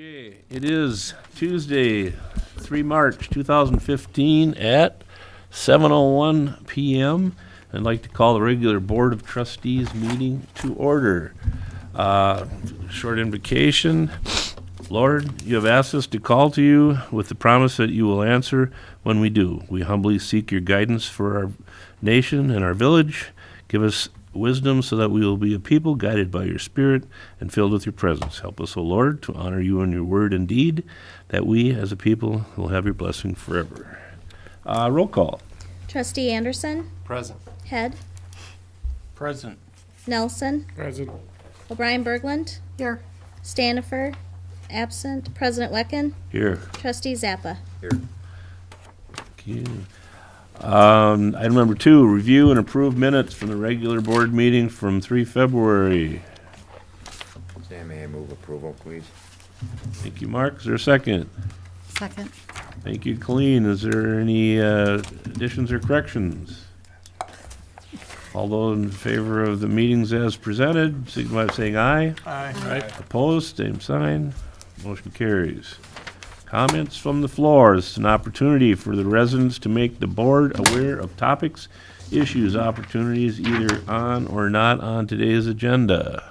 Okay, it is Tuesday, 3 March 2015 at 7:01 p.m. I'd like to call the regular Board of Trustees meeting to order. Short invocation. Lord, you have asked us to call to you with the promise that you will answer when we do. We humbly seek your guidance for our nation and our village. Give us wisdom so that we will be a people guided by your Spirit and filled with your presence. Help us, O Lord, to honor you in your word and deed, that we as a people will have your blessing forever. Roll call. Trustee Anderson, Present. Head, Present. Nelson, Present. O'Brien Berglund, Here. Stanifer, absent, President Wecken, Here. Trustee Zappa. Thank you. Item number 2, review and approve minutes from the regular board meeting from 3 February. Sam, may I move approval, please? Thank you, Mark. Is there a second? Second. Thank you, Colleen. Is there any additions or corrections? All those in favor of the meetings as presented, signify by saying aye. Aye. Opposed, same sign. Motion carries. Comments from the floor. This is an opportunity for the residents to make the board aware of topics, issues, opportunities either on or not on today's agenda.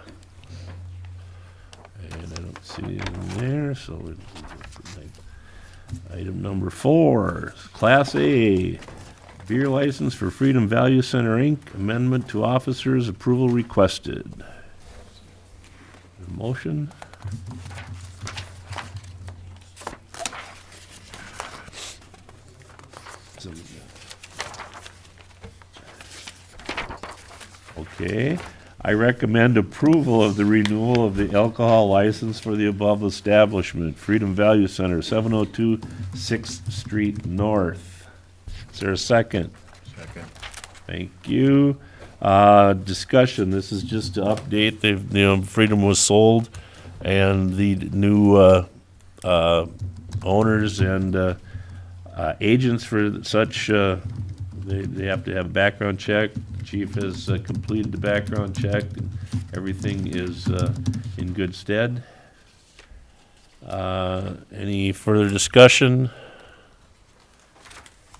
And I don't see anything there, so item number 4, Class A, beer license for Freedom Value Center, Inc., amendment to officers, approval requested. Motion? Okay, I recommend approval of the renewal of the alcohol license for the above establishment, Freedom Value Center, 702 6th Street North. Is there a second? Second. Thank you. Discussion, this is just to update, Freedom was sold, and the new owners and agents for such, they have to have a background check. The chief has completed the background check, and everything is in good stead. Any further discussion?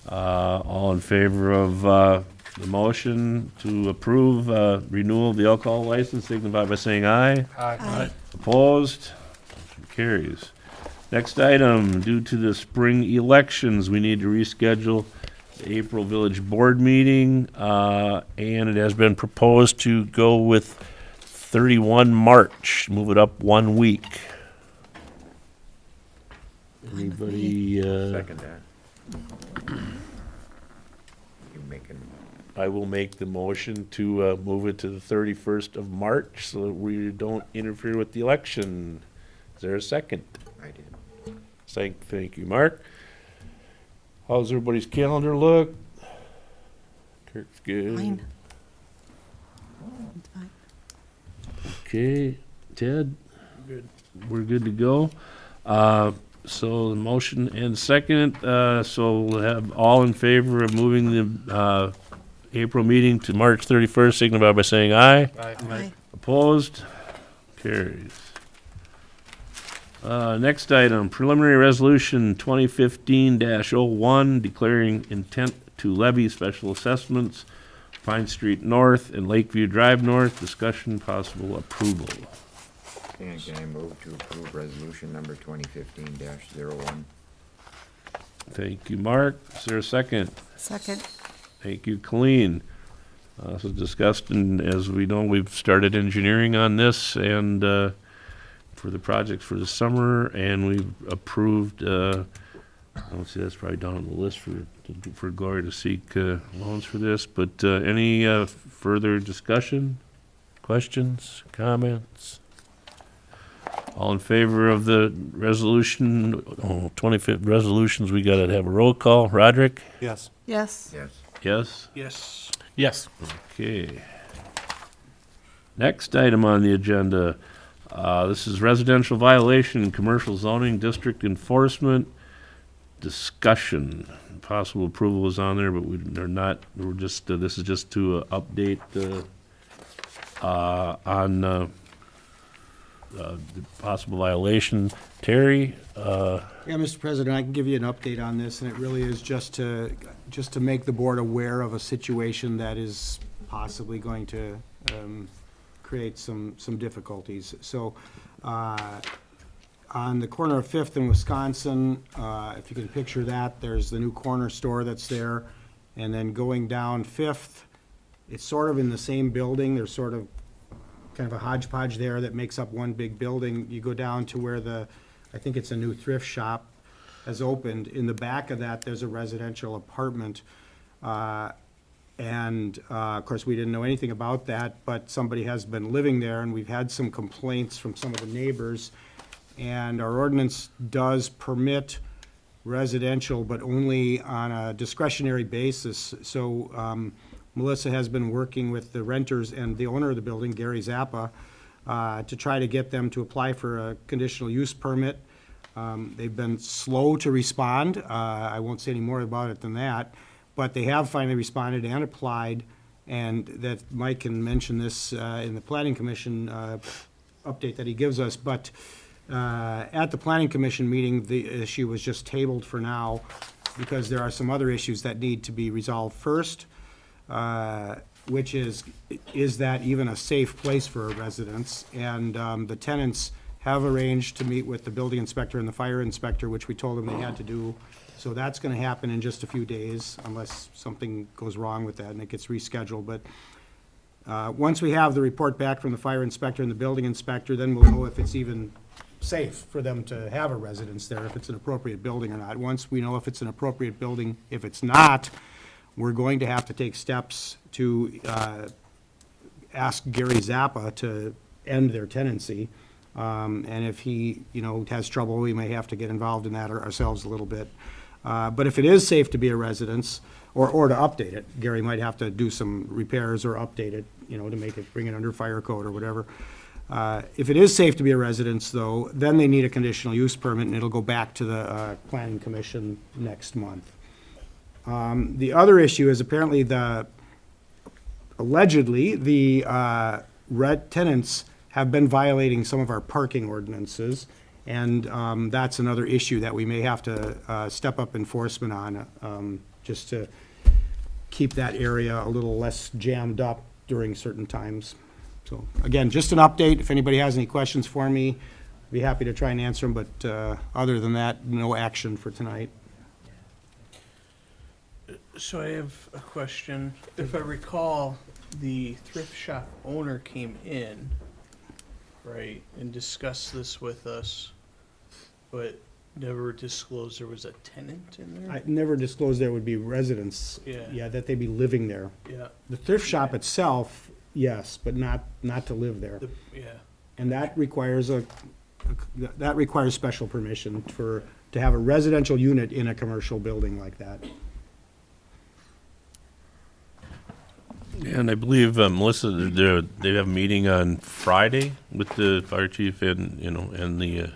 All in favor of the motion to approve renewal of the alcohol license, signify by saying aye. Aye. Opposed? Motion carries. Next item, due to the spring elections, we need to reschedule the April Village Board meeting, and it has been proposed to go with 31 March, move it up 1 week. Anybody, Second that. You making, I will make the motion to move it to the 31st of March so that we don't interfere with the election. Is there a second? I did. Thank you, Mark. How's everybody's calendar look? Kirk's good. Fine. It's fine. Okay, Ted? Good. We're good to go. So the motion and second, so we'll have all in favor of moving the April meeting to March 31st, signify by saying aye. Aye. Opposed? Carries. Next item, preliminary resolution 2015-01, declaring intent to levy special assessments, Pine Street North and Lakeview Drive North. Discussion, possible approval. Can I move to approve resolution number 2015-01? Thank you, Mark. Is there a second? Second. Thank you, Colleen. This was discussed, and as we know, we've started engineering on this and for the projects for the summer, and we've approved, I don't see, that's probably down on the list for Gloria to seek loans for this, but any further discussion, questions, comments? All in favor of the resolution, 25th resolutions, we got to have a roll call. Roderick? Yes. Yes. Yes. Yes? Yes. Yes. Okay. Next item on the agenda, this is residential violation, commercial zoning district enforcement discussion. Possible approval is on there, but they're not, we're just, this is just to update on the possible violation. Terry, Yeah, Mr. President, I can give you an update on this, and it really is just to make the board aware of a situation that is possibly going to create some difficulties. So, on the corner of Fifth and Wisconsin, if you can picture that, there's the new corner store that's there, and then going down Fifth, it's sort of in the same building. There's sort of kind of a hodgepodge there that makes up one big building. You go down to where I think it's a new thrift shop has opened. In the back of that, there's a residential apartment. Of course, we didn't know anything about that, but somebody has been living there, and we've had some complaints from some of the neighbors. And our ordinance does permit residential, but only on a discretionary basis. So Melissa has been working with the renters and the owner of the building, Gary Zappa, to try to get them to apply for a conditional use permit. They've been slow to respond. I won't say any more about it than that, but they have finally responded and applied, and that Mike can mention this in the Planning Commission update that he gives us. But at the Planning Commission meeting, the issue was just tabled for now because there are some other issues that need to be resolved first, which is that even a safe place for residents? And the tenants have arranged to meet with the building inspector and the fire inspector, which we told them they had to do. So that's gonna happen in just a few days, unless something goes wrong with that and it gets rescheduled. But once we have the report back from the fire inspector and the building inspector, then we'll know if it's even safe for them to have a residence there, if it's an appropriate building or not. Once we know if it's an appropriate building, if it's not, we're going to have to take steps to ask Gary Zappa to end their tenancy. And if he, has trouble, we may have to get involved in that ourselves a little bit. But if it is safe to be a residence, or to update it, Gary might have to do some repairs or update it, to bring it under fire code or whatever. If it is safe to be a residence, though, then they need a conditional use permit, and it'll go back to the Planning Commission next month. The other issue is apparently allegedly, the tenants have been violating some of our parking ordinances, and that's another issue that we may have to step up enforcement on, just to keep that area a little less jammed up during certain times. So, again, just an update. If anybody has any questions for me, I'd be happy to try and answer them, but other than that, no action for tonight. So I have a question. If I recall, the thrift shop owner came in, right, and discussed this with us, but never disclosed there was a tenant in there? I never disclosed there would be residents. Yeah. Yeah, that they'd be living there. Yeah. The thrift shop itself, yes, but not to live there. Yeah. And that requires special permission to have a residential unit in a commercial building like that. and I believe Melissa, they have a meeting on Friday with the fire chief and, and the,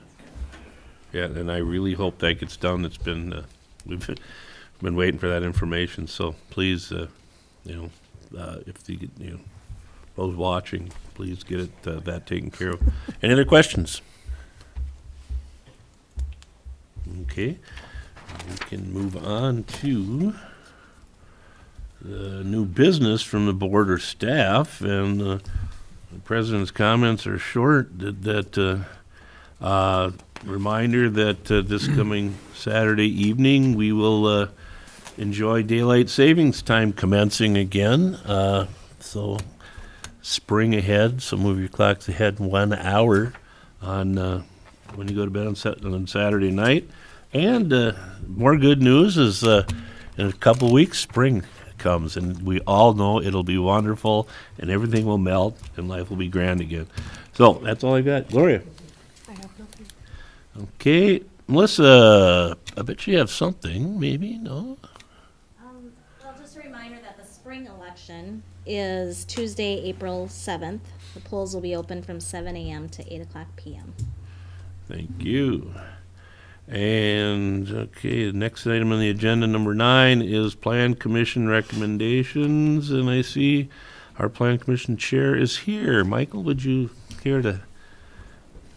yeah, and I really hope that gets done. It's been, we've been waiting for that information, so please, if the, those watching, please get it, that taken care of. Any other questions? Okay, we can move on to the new business from the board or staff, and the president's comments are short. That reminder that this coming Saturday evening we will enjoy daylight savings time commencing again. So spring ahead, so move your clocks ahead 1 hour on when you go to bed on Saturday night. And more good news is in a couple weeks, spring comes, and we all know it'll be wonderful, and everything will melt, and life will be grand again. So that's all I got. Gloria? I have nothing. Okay. Melissa, I bet you have something, maybe? No? Well, just a reminder that the spring election is Tuesday, April 7th. The polls will be open from 7 a.m. to 8 o'clock p.m. Thank you. And, okay, the next item on the agenda, number 9, is Plan Commission recommendations. And I see our Plan Commission chair is here. Michael, would you care to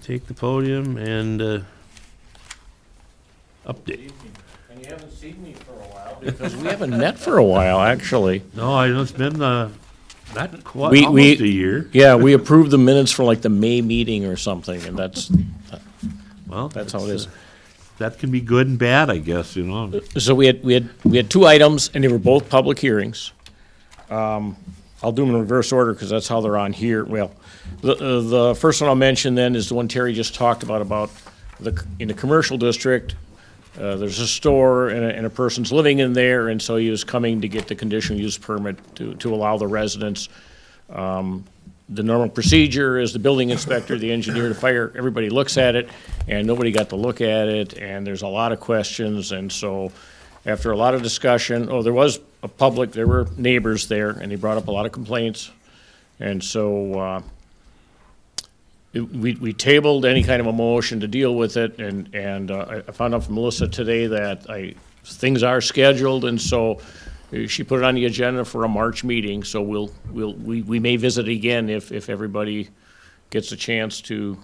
take the podium and update. And you haven't seen me for a while. Because we haven't met for a while, actually. No, I know it's been not quite, We- almost a year. Yeah, we approved the minutes for like the May meeting or something, and Well, that's how it is. That can be good and bad, I guess, you know. So we had two items, and they were both public hearings. I'll do them in reverse order, because that's how they're on here. Well, the first one I'll mention then is the one Terry just talked about in the commercial district, there's a store and a person's living in there, and so he was coming to get the conditional use permit to allow the residents. The normal procedure is the building inspector, the engineer, the fire, everybody looks at it, and nobody got to look at it, and there's a lot of questions, and so after a lot of discussion, there was there were neighbors there, and they brought up a lot of complaints, and so we tabled any kind of a motion to deal with it, and I found out from Melissa today that things are scheduled, and so she put it on the agenda for a March meeting, so we may visit again if everybody gets a chance to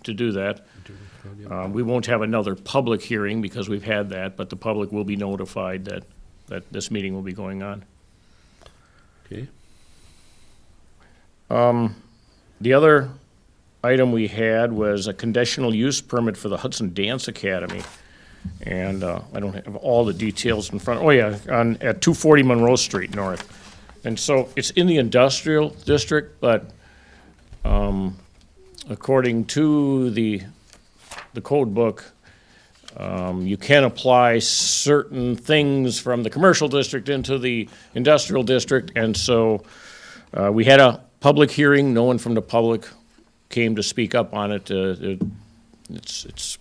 do that. We won't have another public hearing because we've had that, but the public will be notified that this meeting will be going on. Okay. The other item we had was a conditional use permit for the Hudson Dance Academy. And I don't have all the details in front. Oh, yeah, at 240 Monroe Street North. And so it's in the industrial district, but according to the code book, you can apply certain things from the commercial district into the industrial district. And so we had a public hearing. No one from the public came to speak up on it. It's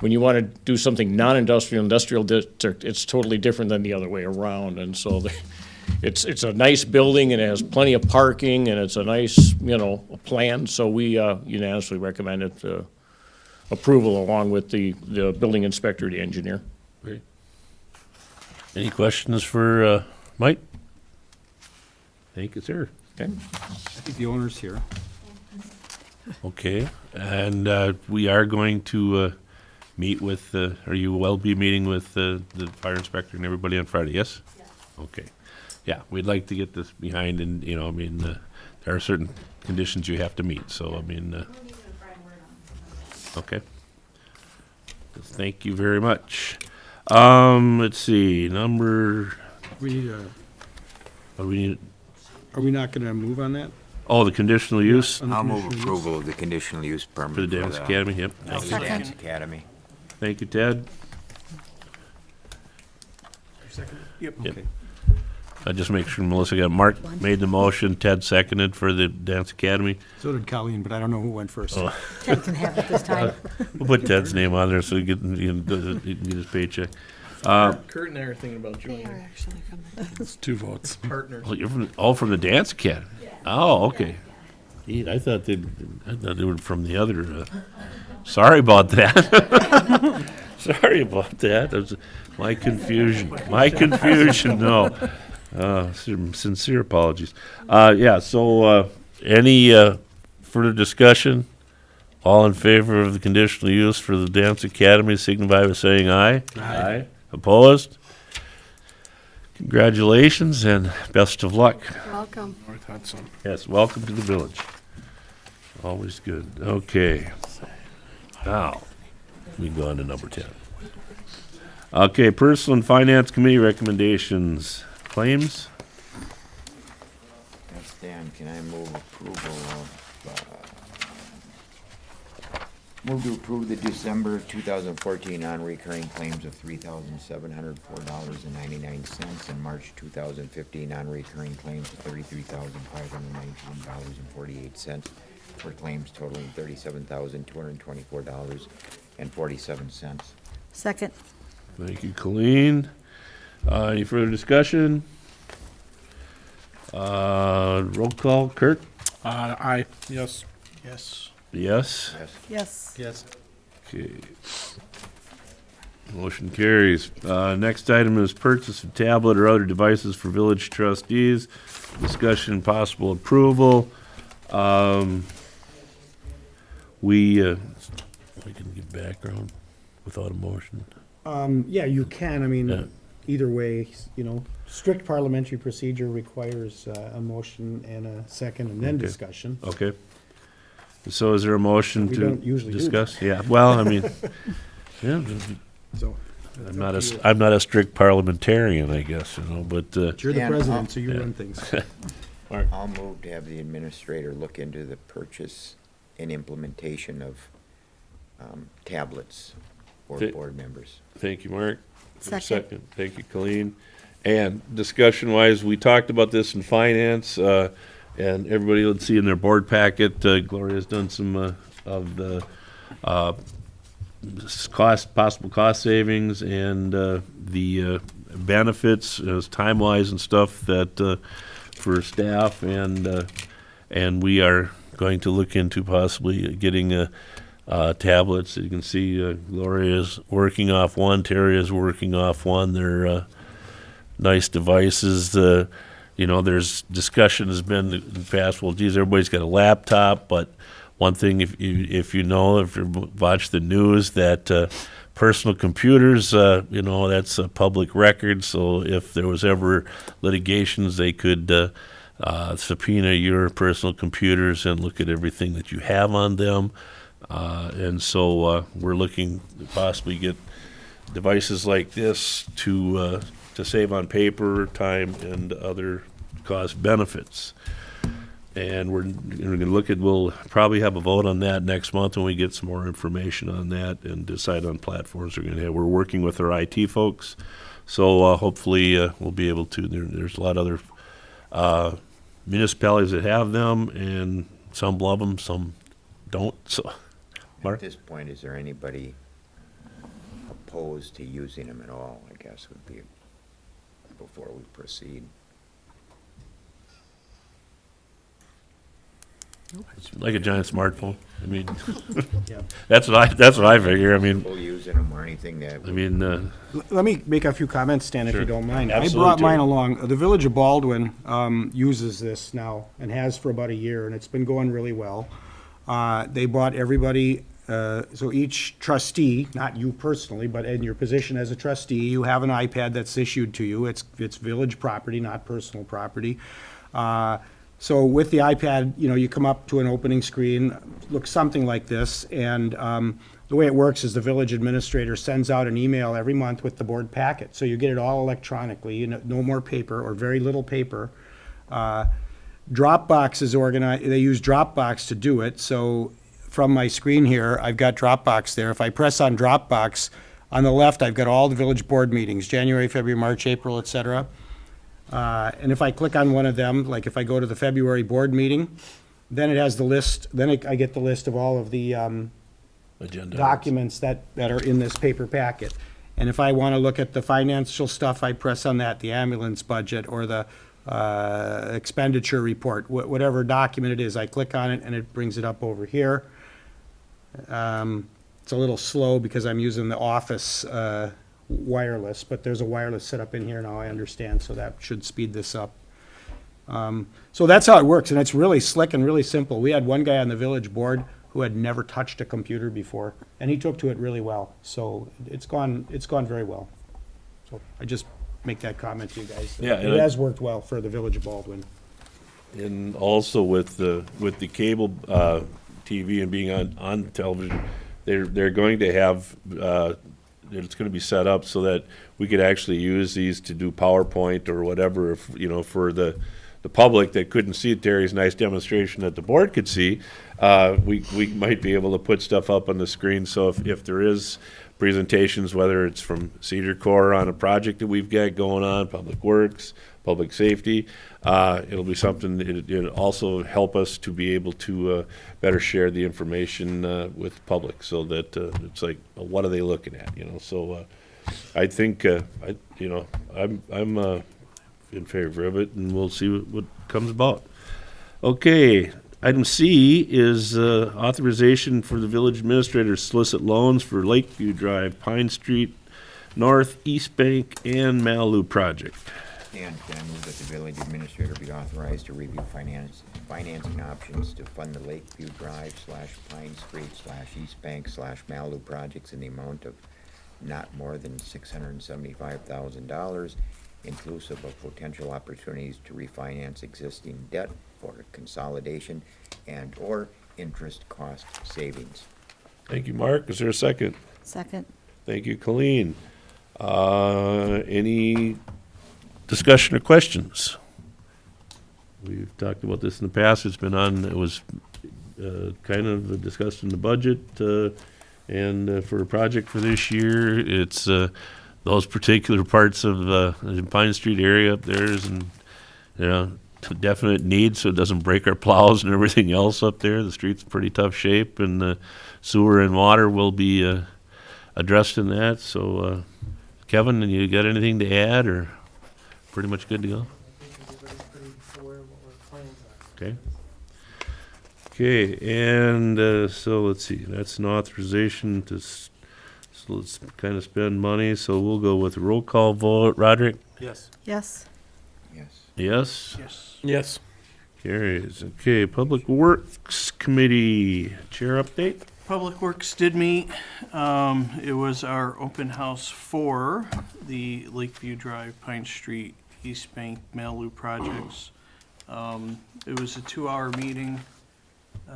when you want to do something non-industrial, industrial district, it's totally different than the other way around. And so it's a nice building, and it has plenty of parking, and it's a nice, plan. So we unanimously recommend it approval along with the building inspector, the engineer. Great. Any questions for Mike? Thank you, sir. Okay. I think the owner's here. Okay, and we are going to meet with, or you will be meeting with the fire inspector and everybody on Friday, yes? Yes. Okay. Yeah, we'd like to get this behind, and, there are certain conditions you have to meet, so, okay. Thank you very much. Let's see, We need what do we need? are we not gonna move on that? Oh, the conditional use On the I'll move conditional use? approval of the conditional use permit. for the Dance Academy, yep. For the Dance Academy. Thank you, Ted. Yep. Yep. Okay. I just make sure Melissa got, Mark made the motion, Ted seconded for the Dance Academy. So did Colleen, but I don't know who went first. Oh. Ted can have it this time. We'll put Ted's name on there so he can get his paycheck. Kurt and I are thinking about They joining are actually coming. It's 2 votes. partners. Oh, you're from the Dance Academy? Oh, okay. Gee, I thought they were from the other, sorry about that. Sorry about that. That was my confusion. No. Sincere apologies. So any further discussion? All in favor of the conditional use for the Dance Academy signify by saying aye. Aye. Opposed? Congratulations and best of luck. Welcome. North Hudson. Yes, welcome to the village. Always good. Okay. Now, we can go on to number 10. Okay, Personal and Finance Committee recommendations. Claims? Yes, Dan, can I move approval of, move to approve the December 2014 non-recurring claims of $3,704.99 and March 2015 non-recurring claims of $33,519.48 for claims totaling $37,224.47. Second. Thank you, Colleen. Any further discussion? Roll call, Kurt? Aye. Yes. Yes. Yes? Yes. Yes. Yes. Okay. Motion carries. Next item is purchase of tablet or other devices for village trustees. Discussion and possible approval. we can give background without a motion. Yeah, you can, I Yeah. mean, either way, you know, strict parliamentary procedure requires a motion and a second and then Okay. discussion. Okay. So is there a motion We to don't usually do discuss? Yeah, well, I mean, yeah, So, I'm not a strict parliamentarian, I guess, you know, but, you're the Dan, president, so you yeah. run things. I'll move to have the administrator look into the purchase and implementation of tablets for Th- board members. thank you, Mark. For a Second. Thank you, Colleen. And discussion-wise, we talked about this in finance, and everybody will see in their board packet, Gloria's done some of the possible cost savings and the benefits, time-wise and stuff that for staff, and we are going to look into possibly getting tablets. You can see Gloria's working off one, Terry is working off one. They're nice devices. You know, there's discussion has been in the past, well, geez, everybody's got a laptop, but one thing, if you watch the news, that personal computers, you know, that's a public record, so if there was ever litigations, they could subpoena your personal computers and look at everything that you have on them. And so we're looking to possibly get devices like this to save on paper, time, and other cost benefits. And we're going to look at, we'll probably have a vote on that next month when we get some more information on that and decide on platforms we're going to have. We're working with our IT folks, so hopefully we'll be able to. There's a lot of other municipalities that have them, and some love them, some don't. So, Mark? At this point, is there anybody opposed to using them at all, I guess would be, before we proceed? It's like a giant smartphone. I mean, Yeah. that's what I figure. I mean, People using them or anything that? I mean, Let me make a few comments, Stan, if Sure. you don't mind. I Absolutely, brought mine Terry. along. The Village of Baldwin uses this now and has for about a year, and it's been going really well. They bought everybody, so each trustee, not you personally, but in your position as a trustee, you have an iPad that's issued to you. It's village property, not personal property. So with the iPad, you know, you come up to an opening screen, looks something like this, and the way it works is the village administrator sends out an email every month with the board packet. So you get it all electronically, you know, no more paper or very little paper. Dropbox is organized, they use Dropbox to do it, so from my screen here, I've got Dropbox there. If I press on Dropbox, on the left, I've got all the village board meetings, January, February, March, April, et cetera. And if I click on one of them, like if I go to the February board meeting, then it has the list, then I get the list of all of the agenda. documents that are in this paper packet. And if I want to look at the financial stuff, I press on that, the ambulance budget or the expenditure report, whatever document it is, I click on it and it brings it up over here. It's a little slow because I'm using the office wireless, but there's a wireless setup in here now, I understand, so that should speed this up. So that's how it works, and it's really slick and really simple. We had one guy on the village board who had never touched a computer before, and he took to it really well. So it's gone very well. So I just make that comment to you guys. Yeah, and It I- has worked well for the village of Baldwin. And also with the cable TV and being on television, they're going to have, it's going to be set up so that we could actually use these to do PowerPoint or whatever, if, you know, for the public that couldn't see Terry's nice demonstration that the board could see, we might be able to put stuff up on the screen. So if there is presentations, whether it's from Cedar Corps on a project that we've got going on, Public Works, Public Safety, it'll be something, it'll also help us to be able to better share the information with the public, so that it's like, what are they looking at, you know? So I think, I'm in favor of it, and we'll see what comes about. Okay, item C is authorization for the village administrator to solicit loans for Lakeview Drive, Pine Street North, East Bank, and Malibu project. Stan, can I move that the village administrator be authorized to review financing options to fund the Lakeview Drive / Pine Street / East Bank / Malibu projects in the amount of not more than $675,000, inclusive of potential opportunities to refinance existing debt for consolidation and/or interest cost savings. Thank you, Mark. Is there a second? Second. Thank you, Colleen. Any discussion or questions? We've talked about this in the past. It was kind of discussed in the budget, and for a project for this year, it's those particular parts of the Pine Street area up there is in, definite need, so it doesn't break our plows and everything else up there. The street's in pretty tough shape, and the sewer and water will be addressed in that. So, Kevin, you got anything to add, or pretty much good to go? Okay. Okay, and so let's see, that's an authorization to, so let's kind of spend money, so we'll go with roll call vote. Roderick? Yes. Yes. Yes. Yes? Yes. Yes. Carries. Okay, Public Works Committee, Chair update? Public Works did meet. It was our open house for the Lakeview Drive, Pine Street, East Bank, Malibu projects. It was a 2-hour meeting.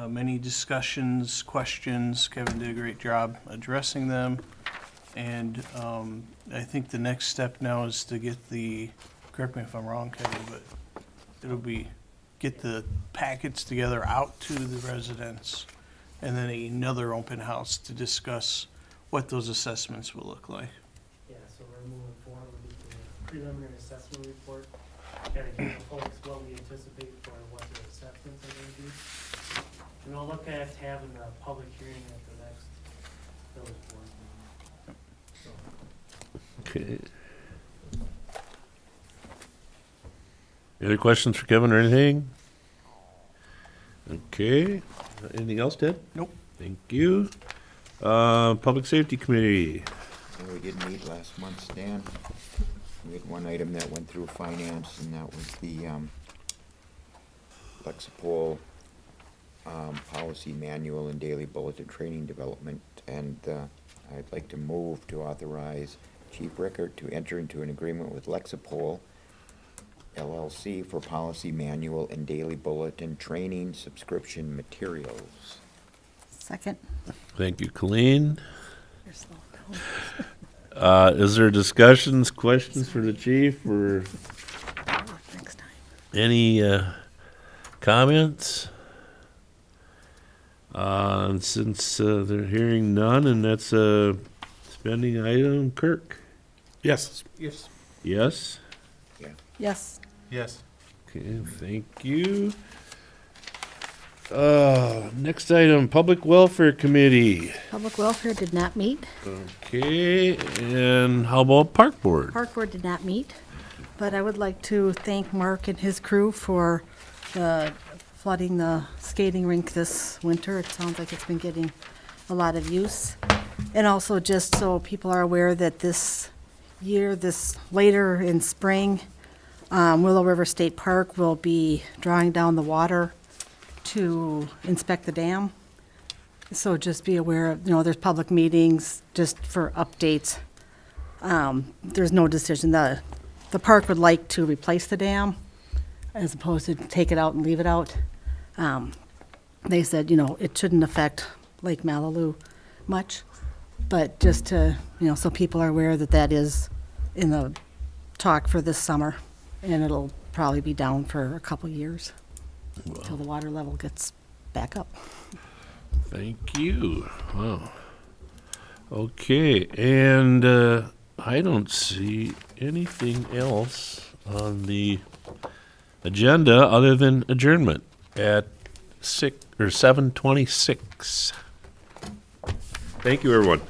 Many discussions, questions. Kevin did a great job addressing them. And I think the next step now is to get correct me if I'm wrong, Kevin, but it'll be get the packets together out to the residents, and then another open house to discuss what those assessments will look like. Yeah, so we're moving forward with the preliminary assessment report, kind of give the folks what we anticipate for what their assessments are gonna be. And we'll look at having a public hearing at the next village board meeting. So, Okay. Any other questions for Kevin or anything? Okay, anything else, Ted? Nope. Thank you. Public Safety Committee, Well, we did meet last month, Stan. We had one item that went through finance, and that was the Lexipol policy manual and daily bulletin training development. And I'd like to move to authorize Chief Rickert to enter into an agreement with Lexipol LLC for policy manual and daily bulletin training subscription materials. Second. thank you, Colleen. You're slow down. Is there discussions, questions for the chief, or Next time. any comments? And since they're hearing none, and that's a spending item, Kirk? Yes. Yes. Yes? Yes. Yes. Okay, thank you. Next item, Public Welfare Committee. Public Welfare did not meet. Okay, and how about Park Board? Park Board did not meet, but I would like to thank Mark and his crew for flooding the skating rink this winter. It sounds like it's been getting a lot of use. And also just so people are aware that this year, this later in spring, Willow River State Park will be drawing down the water to inspect the dam. So just be aware of, there's public meetings just for updates. There's no decision. The park would like to replace the dam as opposed to take it out and leave it out. They said, it shouldn't affect Lake Malibu much, but just to, so people are aware that that is in the talk for this summer, and it'll probably be down for a couple years until the water level gets back up. Thank you. Wow. Okay, and I don't see anything else on the agenda other than adjournment at 7:26. Thank you, everyone.